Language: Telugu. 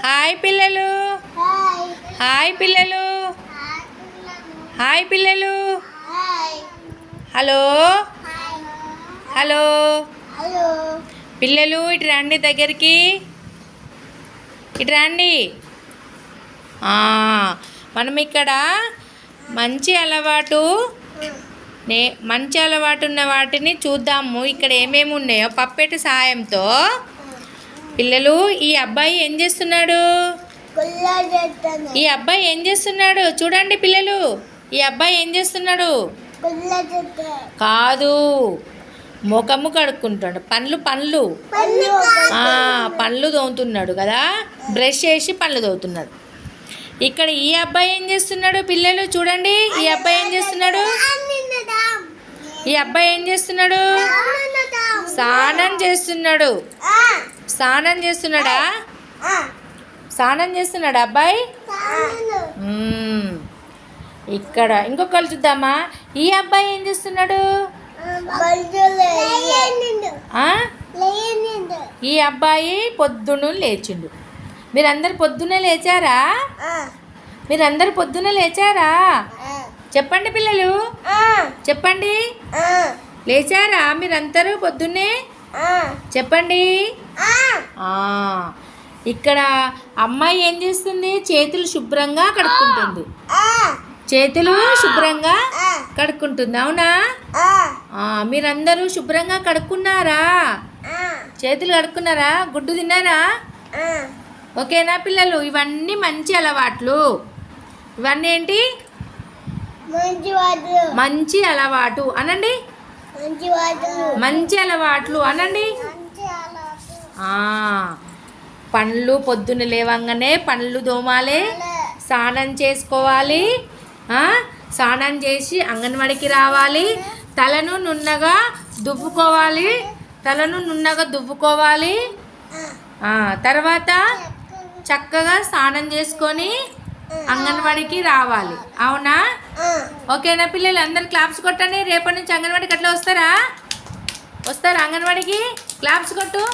హాయ్ పిల్లలు, హాయ్ పిల్లలు, హాయ్ పిల్లలు. హలో హలో పిల్లలు, ఇటు రండి, దగ్గరికి ఇటు రండి. మనం ఇక్కడ మంచి అలవాటు ఉన్న వాటిని చూద్దాము. ఇక్కడ ఏమేమి ఉన్నాయో పప్పెట్ సాయంతో. పిల్లలు, ఈ అబ్బాయి ఏం చేస్తున్నాడు? ఈ అబ్బాయి ఏం చేస్తున్నాడు చూడండి పిల్లలు. ఈ అబ్బాయి ఏం చేస్తున్నాడు? కాదు, ముఖము కడుక్కుంటాడు. పండ్లు తోముతున్నాడు కదా, బ్రష్ చేసి పండ్లు తోముతున్నాడు. ఇక్కడ ఈ అబ్బాయి ఏం చేస్తున్నాడు? పిల్లలు చూడండి, ఈ అబ్బాయి ఏం చేస్తున్నాడు? ఈ అబ్బాయి ఏం చేస్తున్నాడు? స్నానం చేస్తున్నాడు. స్నానం చేస్తున్నాడా? స్నానం చేస్తున్నాడా అబ్బాయి? ఇక్కడ ఇంకొకళ్ళు చూద్దామా. ఈ అబ్బాయి ఏం చేస్తున్నాడు? ఈ అబ్బాయి పొద్దున లేచిండు. మీరందరు పొద్దున్నే లేచారా? మీరందరు పొద్దున్నే లేచారా? చెప్పండి పిల్లలు, చెప్పండి. లేచారా మీరందరూ పొద్దున్నే? చెప్పండి. ఇక్కడ అమ్మాయి ఏం చేస్తుంది? చేతులు శుభ్రంగా కడుక్కుంటుంది. చేతులు శుభ్రంగా కడుక్కుంటుంది, అవునా? మీరందరూ శుభ్రంగా కడుక్కున్నారా? చేతులు కడుక్కున్నారా? గుడ్డు తిన్నారా? ఓకేనా పిల్లలు? ఇవన్నీ మంచి అలవాట్లు. ఇవన్నీ ఏంటి? మంచి అలవాటు అనండి. మంచి అలవాట్లు అనండి. పండ్లు పొద్దున్న లేవంగానే పండ్లు తోమాలి, స్నానం చేసుకోవాలి, స్నానం చేసి అంగన్వాడికి రావాలి, తలను నున్నగా దువ్వుకోవాలి. తర్వాత చక్కగా స్నానం చేసుకొని అంగన్వాడికి రావాలి, అవునా? ఓకేనా పిల్లలు? అందరు క్లాప్స్ కొట్టండి. రేపటి నుంచి అంగన్వాడికి అట్లా వస్తారా? అంగన్వాడికి క్లాప్స్ కొట్టు.